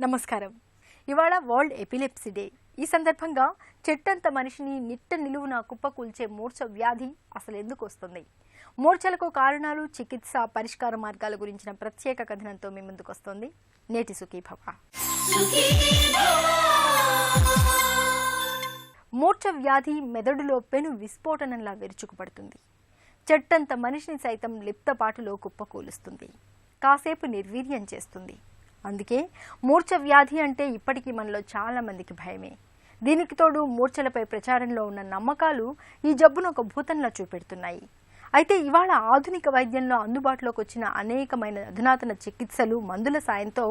నమస్కారం. ఇవాళ world epilepsy day. ఈ సందర్భంగా చెట్టంత మనిషిని నిట్ట నిలువున కుప్పకూల్చే మూర్ఛ వ్యాధి అసలు ఎందుకు వస్తుంది? మూర్ఛలకు కారణాలు, చికిత్స, పరిష్కార మార్గాల గురించిన ప్రత్యేక కథనంతో మీ ముందుకు వస్తుంది నేటి సుఖీభవ. మూర్ఛ వ్యాధి మెదడులో పెను విస్ఫోటనంలా విరుచుకుపడుతుంది. చెట్టంత మనిషిని సైతం లిప్తపాటులో కుప్పకూలుస్తుంది, కాసేపు నిర్వీర్యం చేస్తుంది. అందుకే మూర్ఛ వ్యాధి అంటే ఇప్పటికీ మనలో చాలా మందికి భయమే. దీనికి తోడు మూర్ఛలపై ప్రచారంలో ఉన్న నమ్మకాలు ఈ జబ్బును ఒక భూతంలా చూపెడుతున్నాయి. అయితే ఇవాళ ఆధునిక వైద్యంలో అందుబాటులోకి వచ్చిన అనేకమైన అధునాతన చికిత్సలు, మందుల సాయంతో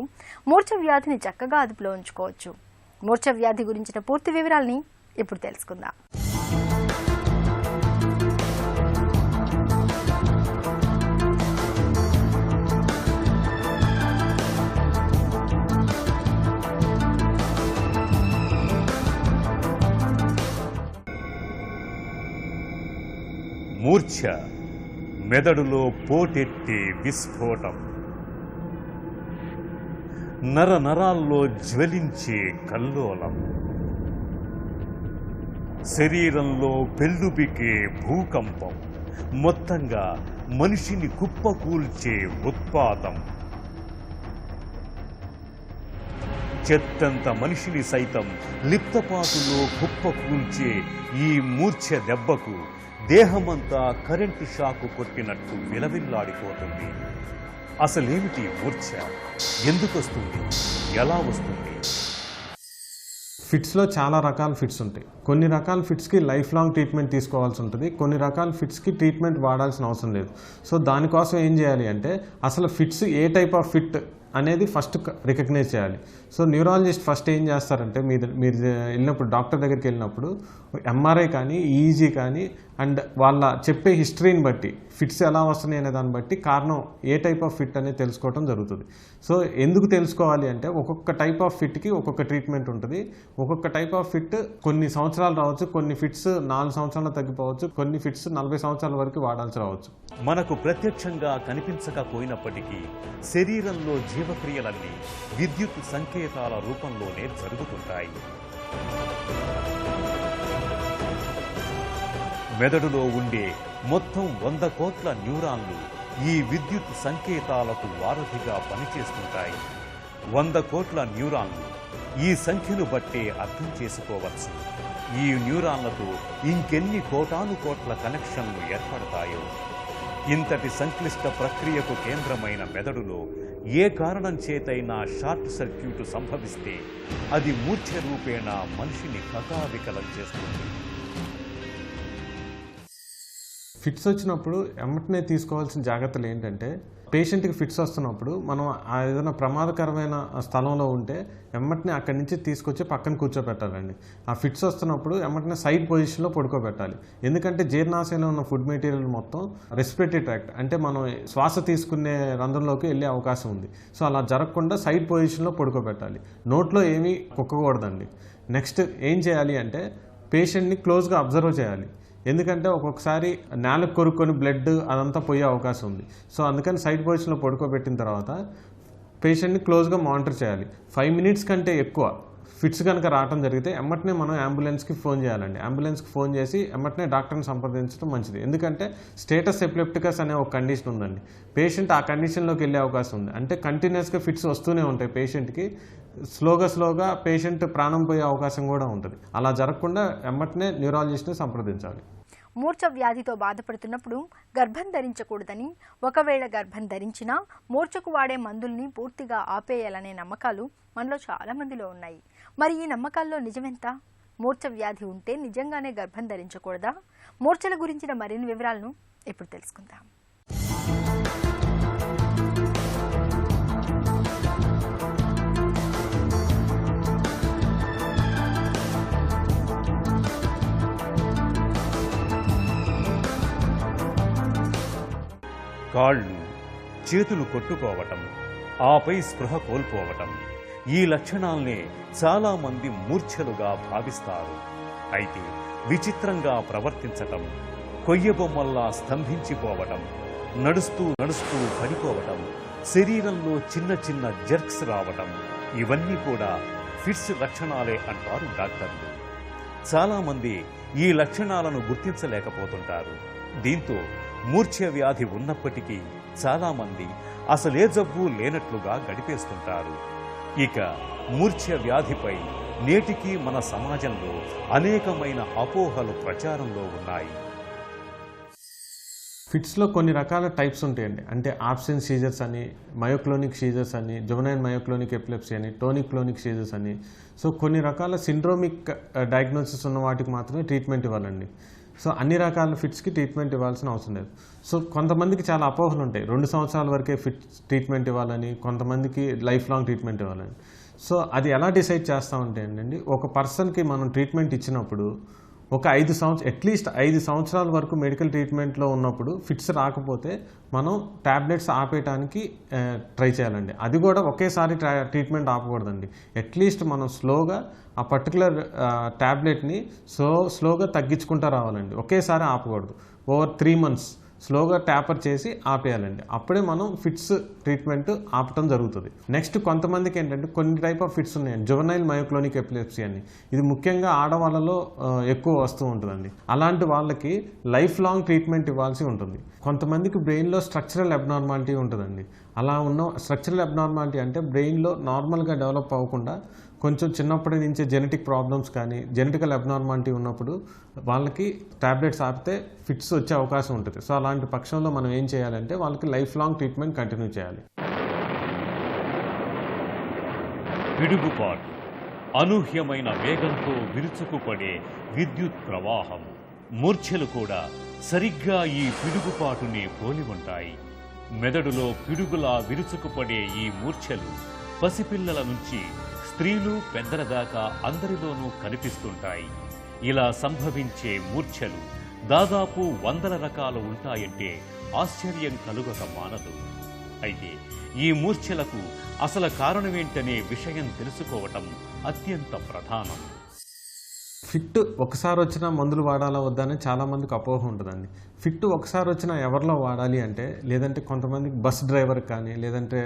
మూర్ఛ వ్యాధిని చక్కగా అదుపులో ఉంచుకోవచ్చు. మూర్ఛ వ్యాధి గురించిన పూర్తి వివరాల్ని ఇప్పుడు తెలుసుకుందాం. మూర్ఛ మెదడులో పోటెత్తే విస్ఫోటం, నరాల్లో జ్వలించే కల్లోలం, శరీరంలో పెల్లుబికే భూకంపం, మొత్తంగా మనిషిని కుప్పకూల్చే ఉత్పాతం. చెత్తంత మనిషిని సైతం లిప్తపాటులో కుప్పకూల్చే ఈ మూర్ఛ దెబ్బకు దేహమంతా కరెంటు షాకు కొట్టినట్టు విలవిల్లాడిపోతుంది. అసలేమిటి మూర్ఛ? ఎందుకు వస్తుంది? ఎలా వస్తుంది? ఫిట్స్లో చాలా రకాల ఫిట్స్ ఉంటాయి. కొన్ని రకాల ఫిట్స్కి లైఫ్ లాంగ్ ట్రీట్మెంట్ తీసుకోవాల్సి ఉంటుంది. కొన్ని రకాల ఫిట్స్కి ట్రీట్మెంట్ వాడాల్సిన అవసరం లేదు. సో దానికోసం ఏం చేయాలి అంటే అసలు fits A type of fit అనేది ఫస్ట్ రికగ్నైజ్ చేయాలి. సో న్యూరాలజిస్ట్ ఫస్ట్ ఏం చేస్తారంటే మీరు వెళ్ళినప్పుడు, డాక్టర్ దగ్గరికి వెళ్ళినప్పుడు ఎంఆర్ఐ కానీ, ఈఈజీ కానీ అండ్ వాళ్ళ చెప్పే హిస్టరీని బట్టి ఫిట్స్ ఎలా వస్తున్నాయి అనే దాన్ని బట్టి కారణం ఏ టైప్ ఆఫ్ ఫిట్ అనేది తెలుసుకోవడం జరుగుతుంది. సో ఎందుకు తెలుసుకోవాలి అంటే ఒక్కొక్క టైప్ ఆఫ్ ఫిట్కి ఒక్కొక్క ట్రీట్మెంట్ ఉంటుంది. ఒక్కొక్క టైప్ ఆఫ్ ఫిట్ కొన్ని సంవత్సరాలు రావచ్చు, కొన్ని ఫిట్స్ 4 సంవత్సరాలు తగ్గిపోవచ్చు, కొన్ని ఫిట్స్ 40 సంవత్సరాల వరకు వాడాల్సి రావచ్చు. మనకు ప్రత్యక్షంగా కనిపించకపోయినప్పటికీ శరీరంలో జీవక్రియలన్నీ విద్యుత్ సంకేతాల రూపంలోనే జరుగుతుంటాయి. మెదడులో ఉండే మొత్తం 100 కోట్ల న్యూరాన్లు ఈ విద్యుత్ సంకేతాలకు వారధిగా పనిచేస్తుంటాయి. 100 కోట్ల న్యూరాన్లు ఈ సంఖ్యను బట్టే అర్థం చేసుకోవచ్చు. ఈ న్యూరాన్లతో ఇంకెన్ని కోటాను కోట్ల కనెక్షన్లు ఏర్పడతాయో. ఇంతటి సంక్లిష్ట ప్రక్రియకు కేంద్రమైన మెదడులో ఏ కారణం చేతైనా షార్ట్ సర్క్యూట్ సంభవిస్తే అది మూర్ఛ రూపేణ మనిషిని కకావికలం చేస్తుంది. ఫిట్స్ వచ్చినప్పుడు వెంటనే తీసుకోవాల్సిన జాగ్రత్తలు ఏంటంటే, పేషెంట్కి ఫిట్స్ వస్తున్నప్పుడు మనం ఏదైనా ప్రమాదకరమైన స్థలంలో ఉంటే వెంటనే అక్కడి నుంచి తీసుకొచ్చి పక్కన కూర్చోబెట్టాలండి. ఆ ఫిట్స్ వస్తున్నప్పుడు వెంటనే సైడ్ పొజిషన్లో పడుకోబెట్టాలి. ఎందుకంటే జీర్ణాశయంలో ఉన్న ఫుడ్ మెటీరియల్ మొత్తం రెస్పిరేటరీ ట్రాక్ట్ అంటే మనం శ్వాస తీసుకునే రంధ్రంలోకి వెళ్ళే అవకాశం ఉంది. సో అలా జరగకుండా సైడ్ పొజిషన్లో పడుకోబెట్టాలి. నోట్లో ఏమీ కుక్కకూడదండి. నెక్స్ట్ ఏం చేయాలి అంటే పేషెంట్ని క్లోజ్గా అబ్జర్వ్ చేయాలి. ఎందుకంటే ఒక్కొక్కసారి నేలకు కొరుక్కొని బ్లడ్ అదంతా పోయే అవకాశం ఉంది. సో అందుకని సైడ్ పొజిషన్లో పడుకోబెట్టిన తర్వాత పేషెంట్ని క్లోజ్గా మానిటర్ చేయాలి. 5 మినిట్స్ కంటే ఎక్కువ ఫిట్స్ కనుక రావడం జరిగితే వెంటనే మనం అంబులెన్స్కి ఫోన్ చేయాలండి. అంబులెన్స్కి ఫోన్ చేసి వెంటనే డాక్టర్ని సంప్రదించడం మంచిది. ఎందుకంటే స్టేటస్ ఎపిలెప్టికస్ అనే ఒక కండిషన్ ఉందండి. పేషెంట్ ఆ కండిషన్లోకి వెళ్ళే అవకాశం ఉంది. అంటే కంటిన్యూస్గా ఫిట్స్ వస్తూనే ఉంటాయి పేషెంట్కి. స్లోగా పేషెంట్ ప్రాణం పోయే అవకాశం కూడా ఉంటుంది. అలా జరగకుండా వెంటనే న్యూరాలజిస్ట్ని సంప్రదించాలి. మూర్ఛ వ్యాధితో బాధపడుతున్నప్పుడు గర్భం ధరించకూడదని, ఒకవేళ గర్భం ధరించినా మూర్ఛకు వాడే మందుల్ని పూర్తిగా ఆపేయాలనే నమ్మకాలు మనలో చాలా మందిలో ఉన్నాయి. మరి ఈ నమ్మకాల్లో నిజమెంత? మూర్ఛ వ్యాధి ఉంటే నిజంగానే గర్భం ధరించకూడదా? మూర్ఛల గురించిన మరిన్ని వివరాలను ఇప్పుడు తెలుసుకుందాం. కాళ్ళు, చేతులు కొట్టుకోవటం, ఆపై స్పృహ కోల్పోవటం, ఈ లక్షణాల్నే చాలామంది మూర్ఛలుగా భావిస్తారు. అయితే విచిత్రంగా ప్రవర్తించటం, కొయ్యబొమ్మల్లా స్తంభించిపోవటం, నడుస్తూ పడిపోవటం, శరీరంలో చిన్న చిన్న జర్క్స్ రావటం, ఇవన్నీ కూడా ఫిట్స్ లక్షణాలే అంటారు డాక్టర్లు. చాలామంది ఈ లక్షణాలను గుర్తించలేకపోతుంటారు. దీంతో మూర్ఛ వ్యాధి ఉన్నప్పటికీ చాలామంది అసలే జబ్బు లేనట్లుగా గడిపేస్తుంటారు. ఇక మూర్ఛ వ్యాధిపై నేటికి మన సమాజంలో అనేకమైన అపోహలు ప్రచారంలో ఉన్నాయి. ఫిట్స్లో కొన్ని రకాల టైప్స్ ఉంటాయండి. అంటే ఆబ్సెంట్ సీజర్స్ అని, మయోక్లోనిక్ సీజర్స్ అని, జువెనైల్ మయోక్లోనిక్ ఎపిలెప్సీ అని, టోనిక్ క్లోనిక్ సీజర్స్ అని. సో కొన్ని రకాల సిండ్రోమిక్ డయాగ్నోసిస్ ఉన్న వాటికి మాత్రమే ట్రీట్మెంట్ ఇవ్వాలండి. సో అన్ని రకాల ఫిట్స్కి ట్రీట్మెంట్ ఇవ్వాల్సిన అవసరం లేదు. సో కొంతమందికి చాలా అపోహలు ఉంటాయి. 2 సంవత్సరాల వరకే ఫిట్ ట్రీట్మెంట్ ఇవ్వాలని, కొంతమందికి లైఫ్ లాంగ్ ట్రీట్మెంట్ ఇవ్వాలని. సో అది ఎలా డిసైడ్ చేస్తామంటే అండి, ఒక పర్సన్కి మనం ట్రీట్మెంట్ ఇచ్చినప్పుడు ఒక 5 సంవత్సరాలు అట్లీస్ట్ 5 సంవత్సరాల వరకు మెడికల్ ట్రీట్మెంట్లో ఉన్నప్పుడు ఫిట్స్ రాకపోతే మనం ట్యాబ్లెట్స్ ఆపేయడానికి ట్రై చేయాలండి. అది కూడా ఒకేసారి ట్రీట్మెంట్ ఆపకూడదండి. అట్లీస్ట్ మనం స్లోగా ఆ పర్టికులర్ ట్యాబ్లెట్ని స్లోగా తగ్గించుకుంటూ రావాలండి. ఒకేసారి ఆపకూడదు. ఓవర్ 3 months స్లోగా ట్యాపర్ చేసి ఆపేయాలండి. అప్పుడే మనం ఫిట్స్ ట్రీట్మెంట్ ఆపటం జరుగుతుంది. నెక్స్ట్ కొంతమందికి ఏంటంటే కొన్ని టైప్ ఆఫ్ ఫిట్స్ ఉన్నాయండి. జువెనైల్ మయోక్లోనిక్ ఎపిలెప్సీ అని, ఇది ముఖ్యంగా ఆడవాళ్ళలో ఎక్కువ వస్తూ ఉంటుందండి. అలాంటి వాళ్ళకి లైఫ్ లాంగ్ ట్రీట్మెంట్ ఇవ్వాల్సి ఉంటుంది. కొంతమందికి బ్రెయిన్లో స్ట్రక్చరల్ అబ్నార్మాలిటీ ఉంటుందండి. అలా ఉన్న స్ట్రక్చరల్ అబ్నార్మాలిటీ అంటే బ్రెయిన్లో నార్మల్గా డెవలప్ అవ్వకుండా కొంచెం చిన్నప్పటి నుంచే జెనెటిక్ ప్రాబ్లమ్స్ కానీ జెనెటికల్ అబ్నార్మాలిటీ ఉన్నప్పుడు వాళ్ళకి టాబ్లెట్స్ ఆపితే ఫిట్స్ వచ్చే అవకాశం ఉంటుంది. సో అలాంటి పక్షంలో మనం ఏం చేయాలంటే వాళ్ళకి లైఫ్ లాంగ్ ట్రీట్మెంట్ కంటిన్యూ చేయాలి. పిడుగుపాటు, అనూహ్యమైన వేగంతో విరుచుకుపడే విద్యుత్ ప్రవాహం, మూర్ఛలు కూడా సరిగ్గా ఈ పిడుగుపాటుని పోలి ఉంటాయి. మెదడులో పిడుగులా విరుచుకుపడే ఈ మూర్ఛలు పసిపిల్లల నుంచి స్త్రీలు పెద్దల దాకా అందరిలోనూ కనిపిస్తుంటాయి. ఇలా సంభవించే మూర్ఛలు దాదాపు 100 రకాలు ఉంటాయంటే ఆశ్చర్యం కలుగక మానదు. అయితే ఈ మూర్ఛలకు అసలు కారణమేంటనే విషయం తెలుసుకోవటం అత్యంత ప్రధానం. ఫిట్ ఒకసారి వచ్చినా మందులు వాడాలా వద్దా అని చాలామందికి అపోహ ఉంటుందండి. ఫిట్ ఒకసారి వచ్చినా ఎవరిలో వాడాలి అంటే, లేదంటే కొంతమందికి బస్ డ్రైవర్ కానీ లేదంటే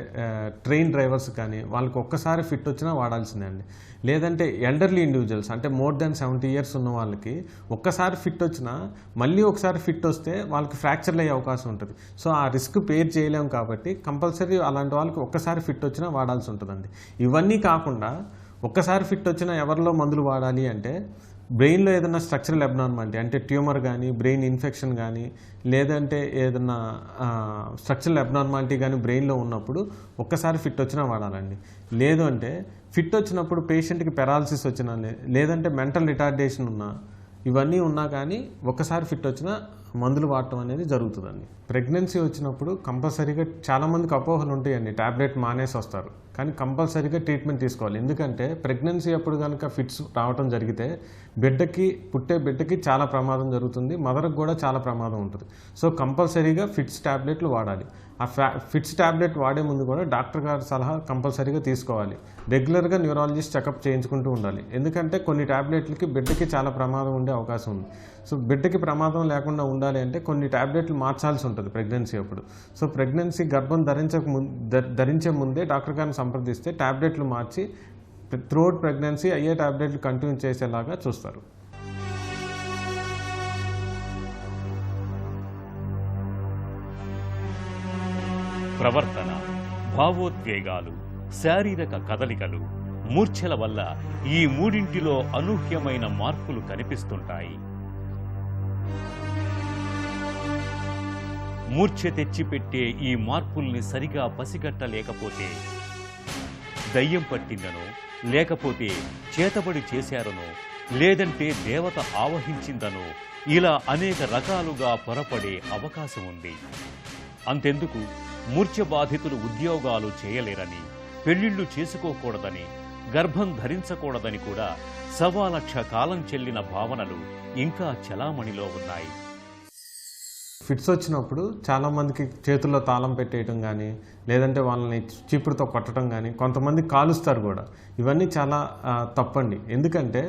ట్రైన్ డ్రైవర్స్ కానీ వాళ్ళకి ఒక్కసారి ఫిట్ వచ్చినా వాడాల్సిందే అండి. లేదంటే ఎల్డర్లీ ఇండివిజువల్స్ అంటే మోర్ దెన్ 70 years ఉన్న వాళ్ళకి ఒక్కసారి ఫిట్ వచ్చినా మళ్ళీ ఒకసారి ఫిట్ వస్తే వాళ్ళకి ఫ్రాక్చర్లు అయ్యే అవకాశం ఉంటుంది. సో ఆ రిస్క్ పేర్ చేయలేము కాబట్టి కంపల్సరీ అలాంటి వాళ్ళకి ఒక్కసారి ఫిట్ వచ్చినా వాడాల్సి ఉంటుందండి. ఇవన్నీ కాకుండా ఒక్కసారి ఫిట్ వచ్చినా ఎవరిలో మందులు వాడాలి అంటే, బ్రెయిన్లో ఏదైనా స్ట్రక్చరల్ అబ్నార్మాలిటీ అంటే ట్యూమర్ కానీ బ్రెయిన్ ఇన్ఫెక్షన్ కానీ లేదంటే ఏదైనా స్ట్రక్చరల్ అబ్నార్మాలిటీ కానీ బ్రెయిన్లో ఉన్నప్పుడు ఒక్కసారి ఫిట్ వచ్చినా వాడాలండి. లేదు అంటే ఫిట్ వచ్చినప్పుడు పేషెంట్కి పెరాలసిస్ వచ్చినా లేదంటే మెంటల్ రిటార్డేషన్ ఉన్నా ఇవన్నీ ఉన్నా కానీ ఒక్కసారి ఫిట్ వచ్చినా మందులు వాడటం అనేది జరుగుతుందండి. ప్రెగ్నెన్సీ వచ్చినప్పుడు కంపల్సరీగా చాలామందికి అపోహలు ఉంటాయండి, ట్యాబ్లెట్ మానేసి వస్తారు. కానీ కంపల్సరీగా ట్రీట్మెంట్ తీసుకోవాలి. ఎందుకంటే ప్రెగ్నెన్సీ అప్పుడు కనుక ఫిట్స్ రావడం జరిగితే పుట్టే బిడ్డకి చాలా ప్రమాదం జరుగుతుంది, మదర్కి కూడా చాలా ప్రమాదం ఉంటుంది. సో కంపల్సరీగా ఫిట్స్ ట్యాబ్లెట్లు వాడాలి. ఆ ఫిట్స్ ట్యాబ్లెట్ వాడే ముందు కూడా డాక్టర్ గారి సలహా కంపల్సరీగా తీసుకోవాలి. రెగ్యులర్గా న్యూరాలజిస్ట్ చెకప్ చేయించుకుంటూ ఉండాలి. ఎందుకంటే కొన్ని ట్యాబ్లెట్లకి బిడ్డకి చాలా ప్రమాదం ఉండే అవకాశం ఉంది. సో బిడ్డకి ప్రమాదం లేకుండా ఉండాలి అంటే కొన్ని ట్యాబ్లెట్లు మార్చాల్సి ఉంటుంది ప్రెగ్నెన్సీ అప్పుడు. సో ప్రెగ్నెన్సీ గర్భం ధరించే ముందే డాక్టర్ గారిని సంప్రదిస్తే ట్యాబ్లెట్లు మార్చి త్రూఅవుట్ ప్రెగ్నెన్సీ అయ్యే ట్యాబ్లెట్లు కంటిన్యూ చేసేలాగా చూస్తారు. ప్రవర్తన, భావోద్వేగాలు, శారీరక కదలికలు, మూర్ఛల వల్ల ఈ మూడింటిలో అనూహ్యమైన మార్పులు కనిపిస్తుంటాయి. మూర్ఛ తెచ్చిపెట్టే ఈ మార్పుల్ని సరిగా పసిగట్టలేకపోతే దయ్యం పట్టిందనో, లేకపోతే చేతబడి చేశారనో, లేదంటే దేవత ఆవహించిందనో ఇలా అనేక రకాలుగా పొరపడే అవకాశం ఉంది. అంతెందుకు, మూర్ఛ బాధితులు ఉద్యోగాలు చేయలేరని, పెళ్లిళ్లు చేసుకోకూడదని, గర్భం ధరించకూడదని కూడా 1.25 లక్ష కాలం చెల్లిన భావనలు ఇంకా చలామణిలో ఉన్నాయి. ఫిట్స్ వచ్చినప్పుడు చాలామందికి చేతుల్లో తాళం పెట్టేయటం కానీ లేదంటే వాళ్ళని చీపురుతో కొట్టడం కానీ, కొంతమంది కాలుస్తారు కూడా. ఇవన్నీ చాలా తప్పండి. ఎందుకంటే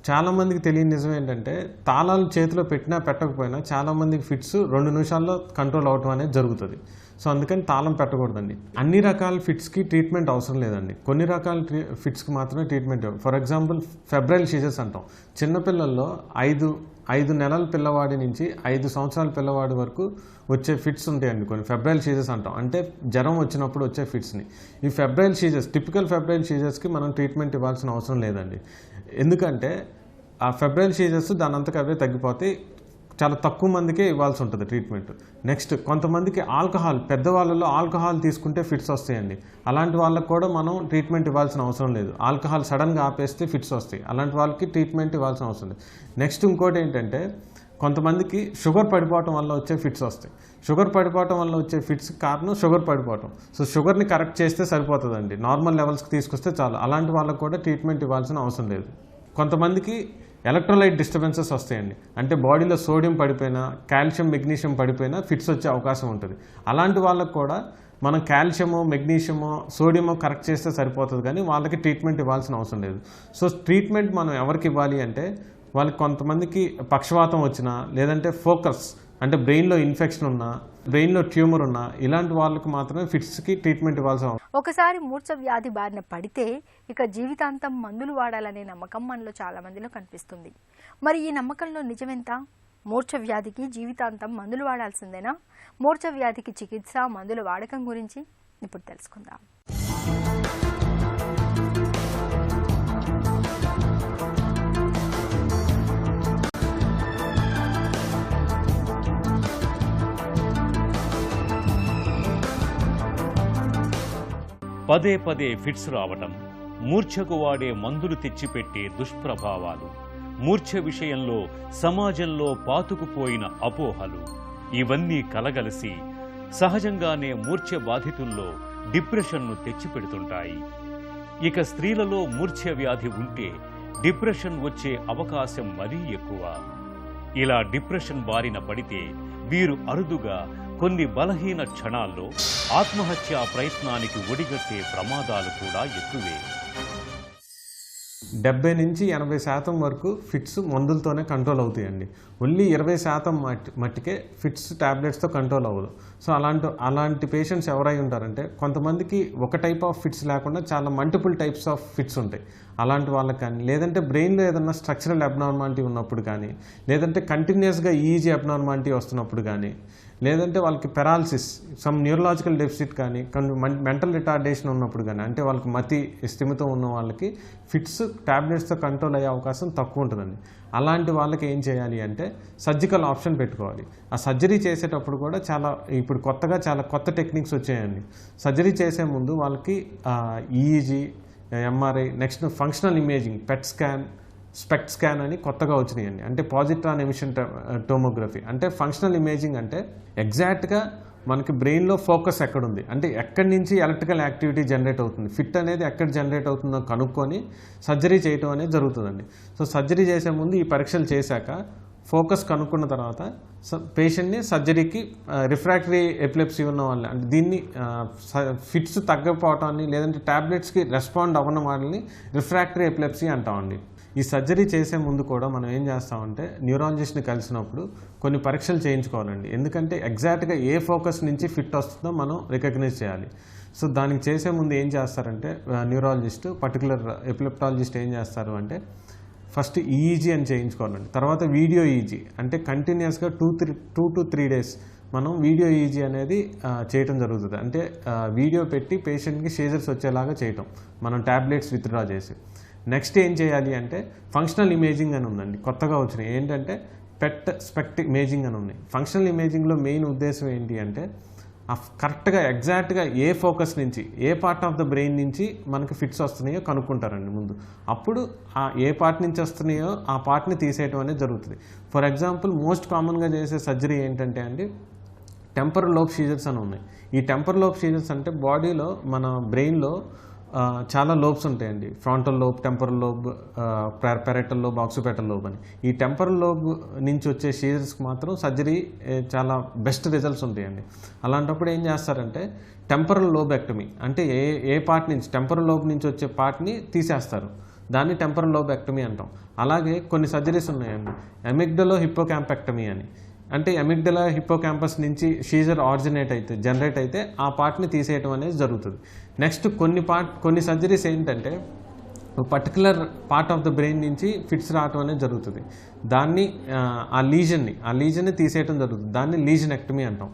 చాలామందికి తెలియని నిజం ఏంటంటే తాళాలు చేతిలో పెట్టినా పెట్టకపోయినా చాలామందికి ఫిట్స్ 2 నిమిషాల్లో కంట్రోల్ అవటం అనేది జరుగుతుంది. సో అందుకని తాళం పెట్టకూడదండి. అన్ని రకాల ఫిట్స్కి ట్రీట్మెంట్ అవసరం లేదండి. కొన్ని రకాల ఫిట్స్కి మాత్రమే treatment. For example febrile seizures అంటాం. చిన్నపిల్లల్లో 5 నెలల పిల్లవాడి నుంచి 5 సంవత్సరాల పిల్లవాడి వరకు వచ్చే ఫిట్స్ ఉంటాయండి. కొన్ని ఫెబ్రైల్ సీజర్స్ అంటాం. అంటే జ్వరం వచ్చినప్పుడు వచ్చే ఫిట్స్ని. ఈ ఫెబ్రైల్ సీజర్స్, టిపికల్ ఫెబ్రైల్ సీజర్స్కి మనం ట్రీట్మెంట్ ఇవ్వాల్సిన అవసరం లేదండి. ఎందుకంటే ఆ ఫెబ్రైల్ సీజర్స్ దాని అంతకు అవే తగ్గిపోతే చాలా తక్కువ మందికే ఇవ్వాల్సి ఉంటుంది ట్రీట్మెంట్. నెక్స్ట్ కొంతమందికి పెద్దవాళ్ళలో ఆల్కహాల్ తీసుకుంటే ఫిట్స్ వస్తాయండి. అలాంటి వాళ్ళకి కూడా మనం ట్రీట్మెంట్ ఇవ్వాల్సిన అవసరం లేదు. ఆల్కహాల్ సడన్గా ఆపేస్తే ఫిట్స్ వస్తాయి. అలాంటి వాళ్ళకి ట్రీట్మెంట్ ఇవ్వాల్సిన అవసరం లేదు. నెక్స్ట్ ఇంకోటి ఏంటంటే కొంతమందికి షుగర్ పడిపోవటం వల్ల వచ్చే ఫిట్స్ వస్తాయి. షుగర్ పడిపోవటం వల్ల వచ్చే ఫిట్స్ కారణం షుగర్ పడిపోవటం. సో షుగర్ని కరెక్ట్ చేస్తే సరిపోతుందండి. నార్మల్ లెవెల్స్కి తీసుకొస్తే చాలు. అలాంటి వాళ్ళకు కూడా ట్రీట్మెంట్ ఇవ్వాల్సిన అవసరం లేదు. కొంతమందికి ఎలక్ట్రోలైట్ డిస్టర్బెన్సెస్ వస్తాయండి. అంటే బాడీలో సోడియం పడిపోయినా, కాల్షియం మెగ్నీషియం పడిపోయినా ఫిట్స్ వచ్చే అవకాశం ఉంటుంది. అలాంటి వాళ్ళకు కూడా మనం కాల్షియమో మెగ్నీషియమో సోడియమో కరెక్ట్ చేస్తే సరిపోతుంది, కానీ వాళ్ళకి ట్రీట్మెంట్ ఇవ్వాల్సిన అవసరం లేదు. సో ట్రీట్మెంట్ మనం ఎవరికి ఇవ్వాలి అంటే వాళ్ళకి కొంతమందికి పక్షవాతం వచ్చినా, లేదంటే ఫోకస్ అంటే బ్రెయిన్లో ఇన్ఫెక్షన్ ఉన్నా, బ్రెయిన్లో ట్యూమర్ ఉన్నా, ఇలాంటి వాళ్ళకి మాత్రమే ఫిట్స్కి ట్రీట్మెంట్ ఇవ్వాల్సిన అవసరం. ఒకసారి మూర్ఛ వ్యాధి బారిన పడితే ఇక జీవితాంతం మందులు వాడాలనే నమ్మకం మనలో చాలా మందిలో కనిపిస్తుంది. మరి ఈ నమ్మకంలో నిజమెంత? మూర్ఛ వ్యాధికి జీవితాంతం మందులు వాడాల్సిందేనా? మూర్ఛ వ్యాధికి చికిత్స, మందుల వాడకం గురించి ఇప్పుడు తెలుసుకుందాం. పదే పదే ఫిట్స్ రావటం, మూర్ఛకు వాడే మందులు తెచ్చిపెట్టే దుష్ప్రభావాలు, మూర్ఛ విషయంలో సమాజంలో పాతుకుపోయిన అపోహలు, ఇవన్నీ కలగలిసి సహజంగానే మూర్ఛ బాధితుల్లో డిప్రెషన్ను తెచ్చిపెడుతుంటాయి. ఇక స్త్రీలలో మూర్ఛ వ్యాధి ఉంటే డిప్రెషన్ వచ్చే అవకాశం మరీ ఎక్కువ. ఇలా డిప్రెషన్ బారిన పడితే వీరు అరుదుగా కొన్ని బలహీన క్షణాల్లో ఆత్మహత్యా ప్రయత్నానికి ఒడిగట్టే ప్రమాదాలు కూడా ఎక్కువే. 70 నుంచి 80% వరకు ఫిట్స్ మందులతోనే కంట్రోల్ అవుతాయండి. ఓన్లీ 20% మట్టికే ఫిట్స్ టాబ్లెట్స్తో కంట్రోల్ అవ్వదు. సో అలాంటి పేషెంట్స్ ఎవరై ఉంటారంటే కొంతమందికి ఒక టైప్ ఆఫ్ ఫిట్స్ లేకుండా చాలా మల్టిపుల్ టైప్స్ ఆఫ్ ఫిట్స్ ఉంటాయి. అలాంటి వాళ్ళకి కానీ, లేదంటే బ్రెయిన్లో ఏదైనా స్ట్రక్చరల్ అబ్నార్మాలిటీ ఉన్నప్పుడు కానీ, లేదంటే కంటిన్యూస్గా ఈజీ అబ్నార్మాలిటీ వస్తున్నప్పుడు కానీ, లేదంటే వాళ్ళకి పెరాలసిస్, సమ్ న్యూరలాజికల్ డెఫిసిట్ కానీ, మెంటల్ రిటార్డేషన్ ఉన్నప్పుడు కానీ, అంటే వాళ్ళకి మతి స్థిమితం ఉన్న వాళ్ళకి ఫిట్స్ టాబ్లెట్స్తో కంట్రోల్ అయ్యే అవకాశం తక్కువ ఉంటుందండి. అలాంటి వాళ్ళకి ఏం చేయాలి అంటే సర్జికల్ ఆప్షన్ పెట్టుకోవాలి. ఆ సర్జరీ చేసేటప్పుడు కూడా ఇప్పుడు కొత్తగా చాలా కొత్త టెక్నిక్స్ వచ్చాయండి. సర్జరీ చేసే ముందు వాళ్ళకి EEG, MRI, next functional imaging, PET scan, SPECT scan అని కొత్తగా వచ్చినాయండి. అంటే పాజిట్రాన్ ఎమిషన్ టోమోగ్రఫీ. అంటే ఫంక్షనల్ ఇమేజింగ్ అంటే ఎగ్జాక్ట్గా మనకి బ్రెయిన్లో ఫోకస్ ఎక్కడుంది, అంటే ఎక్కడి నుంచి ఎలక్ట్రికల్ యాక్టివిటీ జనరేట్ అవుతుంది, ఫిట్ అనేది ఎక్కడ జనరేట్ అవుతుందో కనుక్కొని సర్జరీ చేయటం అనేది జరుగుతుందండి. సో సర్జరీ చేసే ముందు ఈ పరీక్షలు చేశాక ఫోకస్ కనుక్కున్న తర్వాత పేషెంట్ని సర్జరీకి రిఫ్రాక్టరీ ఎపిలెప్సీ ఉన్న వాళ్ళని, అంటే దీన్ని ఫిట్స్ తగ్గకపోవటాన్ని లేదంటే ట్యాబ్లెట్స్కి రెస్పాండ్ అవ్వని వాళ్ళని రిఫ్రాక్టరీ ఎపిలెప్సీ అంటామండి. ఈ సర్జరీ చేసే ముందు కూడా మనం ఏం చేస్తామంటే న్యూరాలజిస్ట్ని కలిసినప్పుడు కొన్ని పరీక్షలు చేయించుకోవాలండి. ఎందుకంటే ఎగ్జాక్ట్గా ఏ ఫోకస్ నుంచి ఫిట్ వస్తుందో మనం రికగ్నైజ్ చేయాలి. సో దానికి చేసే ముందు ఏం చేస్తారంటే న్యూరాలజిస్ట్, పర్టికులర్ ఎపిలెప్టాలజిస్ట్ ఏం చేస్తారు అంటే ఫస్ట్ ఈఈజీ అని చేయించుకోవాలండి. తర్వాత వీడియో ఈజీ, అంటే కంటిన్యూస్గా 2 to 3 days మనం వీడియో ఈజీ అనేది చేయటం జరుగుతుంది. అంటే వీడియో పెట్టి పేషెంట్కి సీజర్స్ వచ్చేలాగా చేయటం మనం ట్యాబ్లెట్స్ విత్డ్రా చేసి. నెక్స్ట్ ఏం చేయాలి అంటే ఫంక్షనల్ ఇమేజింగ్ అని ఉందండి, కొత్తగా వచ్చినాయి. ఏంటంటే పెట్ స్పెక్ట్ ఇమేజింగ్ అని ఉన్నాయి. ఫంక్షనల్ ఇమేజింగ్లో మెయిన్ ఉద్దేశం ఏంటి అంటే కరెక్ట్గా ఎగ్జాక్ట్గా ఏ ఫోకస్ నుంచి, ఏ పార్ట్ ఆఫ్ ద బ్రెయిన్ నుంచి మనకి ఫిట్స్ వస్తున్నాయో కనుక్కుంటారండి ముందు. అప్పుడు ఏ పార్ట్ నుంచి వస్తున్నాయో ఆ పార్ట్ని తీసేయటం అనేది జరుగుతుంది. ఫర్ ఎగ్జాంపుల్ మోస్ట్ కామన్గా చేసే సర్జరీ ఏంటంటే అండి టెంపరల్ లోబ్ సీజర్స్ అని ఉన్నాయి. ఈ టెంపరల్ లోబ్ సీజర్స్ అంటే బాడీలో మన బ్రెయిన్లో చాలా లోబ్స్ ఉంటాయండి. Frontal lobe, temporal lobe, parietal lobe, occipital lobe అని. ఈ టెంపరల్ లోబ్ నుంచి వచ్చే సీజర్స్కి మాత్రం సర్జరీ చాలా బెస్ట్ రిజల్ట్స్ ఉంటాయండి. అలాంటప్పుడు ఏం చేస్తారంటే టెంపరల్ లోబెక్టమీ, అంటే ఏ పార్ట్ నుంచి, టెంపరల్ లోబ్ నుంచి వచ్చే పార్ట్ని తీసేస్తారు. దాన్ని టెంపరల్ లోబెక్టమీ అంటాం. అలాగే కొన్ని సర్జరీస్ ఉన్నాయండి, అమిగ్డలో హిప్పోక్యాంపెక్టమీ అని. అంటే అమిగ్డలా హిప్పోక్యాంపస్ నుంచి సీజర్ జనరేట్ అయితే ఆ పార్ట్ని తీసేయటం అనేది జరుగుతుంది. నెక్స్ట్ కొన్ని సర్జరీస్ ఏంటంటే particular part of the brain నుంచి ఫిట్స్ రావటం అనేది జరుగుతుంది. దాన్ని ఆ లీజన్ని తీసేయటం జరుగుతుంది. దాన్ని లీజనెక్టమీ అంటాం.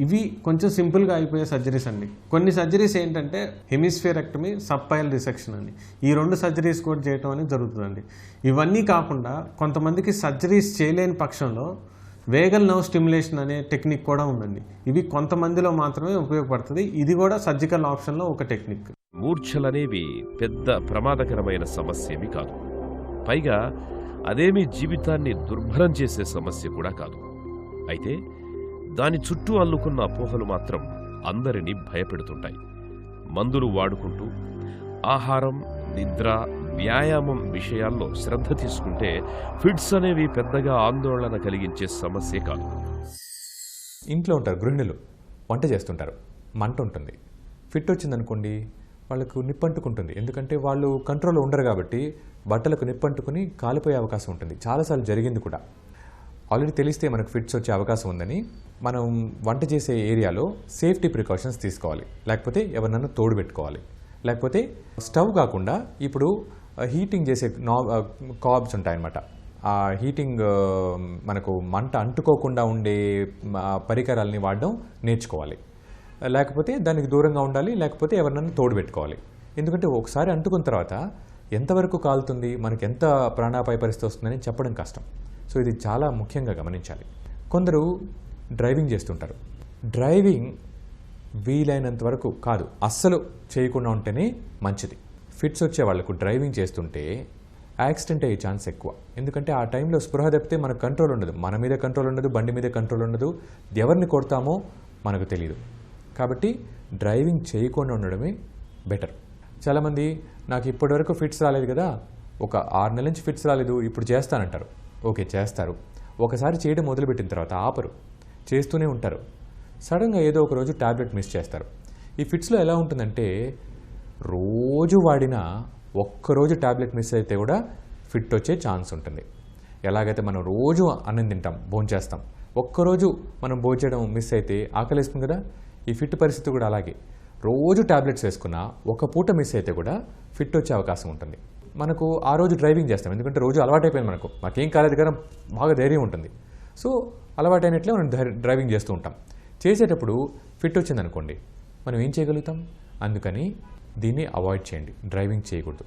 ఇవి కొంచెం సింపుల్గా అయిపోయే సర్జరీస్ అండి. కొన్ని సర్జరీస్ ఏంటంటే హెమిస్ఫియరెక్టమీ, సబ్పైల్ రిసెక్షన్ అని, ఈ 2 సర్జరీస్ కూడా చేయటం అనేది జరుగుతుందండి. ఇవన్నీ కాకుండా కొంతమందికి సర్జరీస్ చేయలేని పక్షంలో వేగల్ నర్వ్ స్టిమ్యులేషన్ అనే టెక్నిక్ కూడా ఉందండి. ఇవి కొంతమందిలో మాత్రమే ఉపయోగపడుతుంది. ఇది కూడా సర్జికల్ ఆప్షన్లో ఒక టెక్నిక్. మూర్ఛలనేవి పెద్ద ప్రమాదకరమైన సమస్యేమి కాదు. పైగా అదేమీ జీవితాన్ని దుర్భరం చేసే సమస్య కూడా కాదు. అయితే దాని చుట్టూ అల్లుకున్న అపోహలు మాత్రం అందరినీ భయపెడుతుంటాయి. మందులు వాడుకుంటూ ఆహారం, నిద్ర, వ్యాయామం విషయాల్లో శ్రద్ధ తీసుకుంటే ఫిట్స్ అనేవి పెద్దగా ఆందోళన కలిగించే సమస్య కాదు. ఇంట్లో ఉంటారు గృహిణులు, వంట చేస్తుంటారు, మంట ఉంటుంది, ఫిట్ వచ్చిందనుకోండి వాళ్ళకు నిప్పంటుకుంటుంది. ఎందుకంటే వాళ్ళు కంట్రోల్లో ఉండరు కాబట్టి బట్టలకు నిప్పంటుకుని కాలిపోయే అవకాశం ఉంటుంది. చాలాసార్లు జరిగింది కూడా. ఆల్రెడీ తెలిస్తే మనకు ఫిట్స్ వచ్చే అవకాశం ఉందని మనం వంట చేసే ఏరియాలో సేఫ్టీ ప్రికాషన్స్ తీసుకోవాలి. లేకపోతే ఎవరినైనా తోడు పెట్టుకోవాలి. లేకపోతే స్టవ్ కాకుండా ఇప్పుడు హీటింగ్ చేసే కాబ్ ఉంటాయన్నమాట. ఆ హీటింగ్ మనకు మంట అంటుకోకుండా ఉండే పరికరాలని వాడడం నేర్చుకోవాలి. లేకపోతే దానికి దూరంగా ఉండాలి. లేకపోతే ఎవరినైనా తోడు పెట్టుకోవాలి. ఎందుకంటే ఒకసారి అంటుకున్న తర్వాత ఎంతవరకు కాలుతుంది, మనకి ఎంత ప్రాణాపాయ పరిస్థితి వస్తుందని చెప్పడం కష్టం. సో ఇది చాలా ముఖ్యంగా గమనించాలి. కొందరు డ్రైవింగ్ చేస్తుంటారు. డ్రైవింగ్ వీలైనంత వరకు కాదు, అస్సలు చేయకుండా ఉంటేనే మంచిది. ఫిట్స్ వచ్చే వాళ్ళకు డ్రైవింగ్ చేస్తుంటే యాక్సిడెంట్ అయ్యే ఛాన్స్ ఎక్కువ. ఎందుకంటే ఆ టైంలో స్పృహ తప్పితే మనకు కంట్రోల్ ఉండదు. మన మీద కంట్రోల్ ఉండదు, బండి మీద కంట్రోల్ ఉండదు, ఎవరిని కొడతామో మనకు తెలియదు. కాబట్టి డ్రైవింగ్ చేయకుండా ఉండడమే బెటర్. చాలామంది నాకు ఇప్పటివరకు ఫిట్స్ రాలేదు కదా, ఒక 6 నెలల నుంచి ఫిట్స్ రాలేదు, ఇప్పుడు చేస్తానంటారు. ఓకే, చేస్తారు. ఒకసారి చేయడం మొదలుపెట్టిన తర్వాత ఆపరు, చేస్తూనే ఉంటారు. సడన్గా ఏదో ఒక రోజు ట్యాబ్లెట్ మిస్ చేస్తారు. ఈ ఫిట్స్లో ఎలా ఉంటుందంటే రోజు వాడినా ఒక్కరోజు ట్యాబ్లెట్ మిస్ అయితే కూడా ఫిట్ వచ్చే ఛాన్స్ ఉంటుంది. ఎలాగైతే మనం రోజు అన్నం తింటాం, భోంచేస్తాం, ఒక్కరోజు మనం భోంచేయడం మిస్ అయితే ఆకలిస్తుంది కదా, ఈ ఫిట్ పరిస్థితి కూడా అలాగే. రోజు ట్యాబ్లెట్స్ వేసుకున్నా ఒక పూట మిస్ అయితే కూడా ఫిట్ వచ్చే అవకాశం ఉంటుంది. మనకు ఆ రోజు డ్రైవింగ్ చేస్తాం, ఎందుకంటే రోజు అలవాటైపోయింది, మాకేం కాలేదు కదా, బాగా ధైర్యం ఉంటుంది. సో అలవాటైనట్లే మనం డ్రైవింగ్ చేస్తూ ఉంటాం. చేసేటప్పుడు ఫిట్ వచ్చిందనుకోండి మనం ఏం చేయగలుగుతాం? అందుకని దీన్ని అవాయిడ్ చేయండి, డ్రైవింగ్ చేయకూడదు.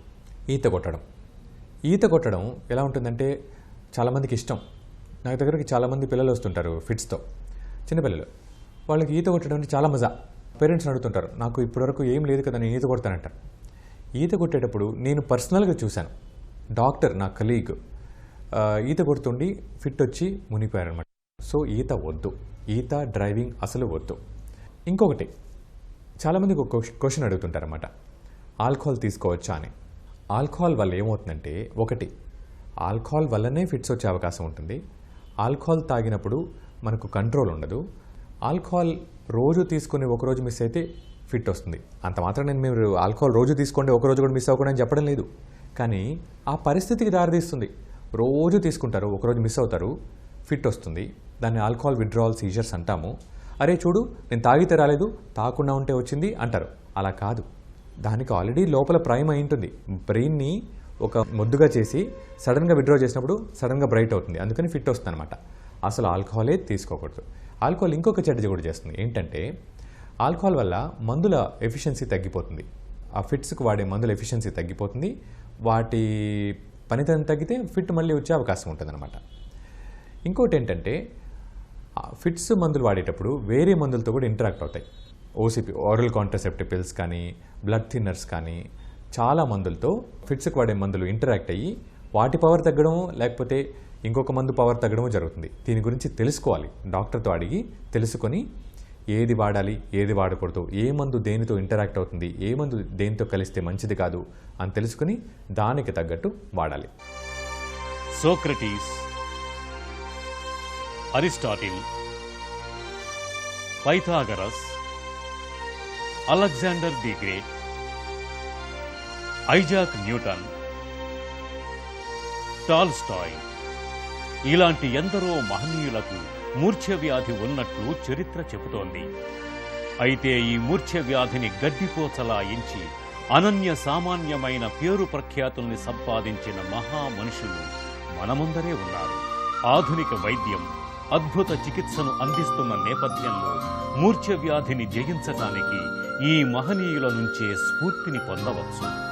ఈత కొట్టడం ఎలా ఉంటుందంటే చాలామందికి ఇష్టం. నా దగ్గరికి చాలామంది పిల్లలు వస్తుంటారు ఫిట్స్తో, చిన్నపిల్లలు. వాళ్ళకి ఈత కొట్టడం అంటే చాలా మజా. పేరెంట్స్ని అడుగుతుంటారు, నాకు ఇప్పటివరకు ఏం లేదు కదా, నేను ఈత కొడతానంటారు. ఈత కొట్టేటప్పుడు నేను పర్సనల్గా చూశాను, డాక్టర్ నా కలీగ్ ఈత కొడుతుండి ఫిట్ వచ్చి మునిగిపోయారనమాట. సో ఈత వద్దు, ఈత డ్రైవింగ్ అసలు వద్దు. ఇంకొకటి, చాలామందికి ఒక క్వశ్చన్ అడుగుతుంటారన్నమాట, ఆల్కహాల్ తీసుకోవచ్చా అని. ఆల్కహాల్ వల్ల ఏమవుతుందంటే, ఒకటి, ఆల్కహాల్ వల్లనే ఫిట్స్ వచ్చే అవకాశం ఉంటుంది. ఆల్కహాల్ తాగినప్పుడు మనకు కంట్రోల్ ఉండదు. ఆల్కహాల్ రోజు తీసుకుని ఒకరోజు మిస్ అయితే ఫిట్ వస్తుంది. అంత మాత్రం నేను మీరు ఆల్కహాల్ రోజు తీసుకోండి, ఒకరోజు కూడా మిస్ అవ్వకుండా అని చెప్పడం లేదు. కానీ ఆ పరిస్థితికి దారితీస్తుంది. రోజు తీసుకుంటారు, ఒకరోజు మిస్ అవుతారు, ఫిట్ వస్తుంది. దాన్ని ఆల్కహాల్ విత్డ్రావల్ సీజర్స్ అంటాము. అరే చూడు, నేను తాగితే రాలేదు, తాగకుండా ఉంటే వచ్చింది అంటారు. అలా కాదు, దానికి ఆల్రెడీ లోపల ప్రైమ్ అయి ఉంటుంది. బ్రెయిన్ని ఒక మొద్దుగా చేసి సడన్గా విత్డ్రా చేసినప్పుడు సడన్గా బ్రైట్ అవుతుంది, అందుకని ఫిట్ వస్తుంది అనమాట. అసలు ఆల్కహాలే తీసుకోకూడదు. ఆల్కహాల్ ఇంకొక చెడ్డ కూడా చేస్తుంది. ఏంటంటే ఆల్కహాల్ వల్ల మందుల ఎఫిషియన్సీ తగ్గిపోతుంది. ఆ ఫిట్స్కి వాడే మందుల ఎఫిషియన్సీ తగ్గిపోతుంది. వాటి పనితనం తగ్గితే ఫిట్ మళ్ళీ వచ్చే అవకాశం ఉంటుంది అనమాట. ఇంకోటి ఏంటంటే ఫిట్స్ మందులు వాడేటప్పుడు వేరే మందులతో కూడా ఇంటరాక్ట్ అవుతాయి. ఓసిపి, ఓరల్ కాంట్రసెప్టివ్ పిల్స్ కానీ, బ్లడ్ థిన్నర్స్ కానీ, చాలా మందులతో ఫిట్స్కి వాడే మందులు ఇంటరాక్ట్ అయ్యి వాటి పవర్ తగ్గడము లేకపోతే ఇంకొక మందు పవర్ తగ్గడము జరుగుతుంది. దీని గురించి తెలుసుకోవాలి, డాక్టర్తో అడిగి తెలుసుకొని ఏది వాడాలి, ఏది వాడకూడదు, ఏ మందు దేనితో ఇంటరాక్ట్ అవుతుంది, ఏ మందు దేనితో కలిస్తే మంచిది కాదు అని తెలుసుకుని దానికి తగ్గట్టు వాడాలి. Socrates, Aristotle, Pythagoras, Alexander the great, Isaac Newton, Tolstoy. ఇలాంటి ఎందరో మహనీయులకు మూర్ఛ వ్యాధి ఉన్నట్లు చరిత్ర చెబుతోంది. అయితే ఈ మూర్ఛ వ్యాధిని గడ్డిపోచలా ఎంచి అనన్య సామాన్యమైన పేరు ప్రఖ్యాతుల్ని సంపాదించిన మహా మనుషులు మన ముందరే ఉన్నారు. ఆధునిక వైద్యం అద్భుత చికిత్సను అందిస్తున్న నేపథ్యంలో మూర్ఛ వ్యాధిని జయించటానికి ఈ మహనీయుల నుంచే స్ఫూర్తిని పొందవచ్చు.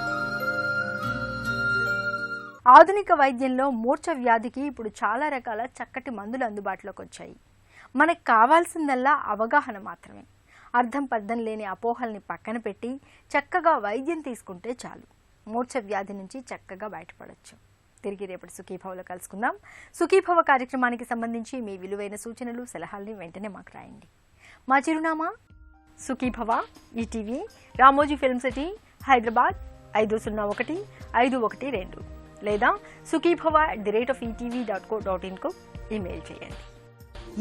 ఆధునిక వైద్యంలో మూర్ఛ వ్యాధికి ఇప్పుడు చాలా రకాల చక్కటి మందులు అందుబాటులోకి వచ్చాయి. మనకు కావాల్సిందల్లా అవగాహన మాత్రమే. అర్థం పర్థం లేని అపోహల్ని పక్కన పెట్టి చక్కగా వైద్యం తీసుకుంటే చాలు. మూర్ఛ వ్యాధి నుంచి చక్కగా బయటపడవచ్చు. తిరిగి రేపటి సుఖీభవలో కలుసుకుందాం. సుఖీభవ కార్యక్రమానికి సంబంధించి మీ విలువైన సూచనలు సలహాల్ని వెంటనే మాకు రాయండి. మా చిరునామా Sukhibhava, ETV, Ramoji film city, Hyderabad 501512 లేదా sukhibhava@etv.co.in కు ఈమెయిల్ చేయండి.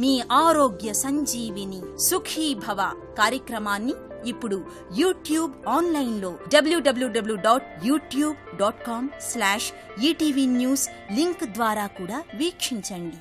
మీ ఆరోగ్య సంజీవిని సుఖీభవ కార్యక్రమాన్ని ఇప్పుడు యూట్యూబ్ ఆన్లైన్లో www.youtube.com/etv news లింక్ ద్వారా కూడా వీక్షించండి.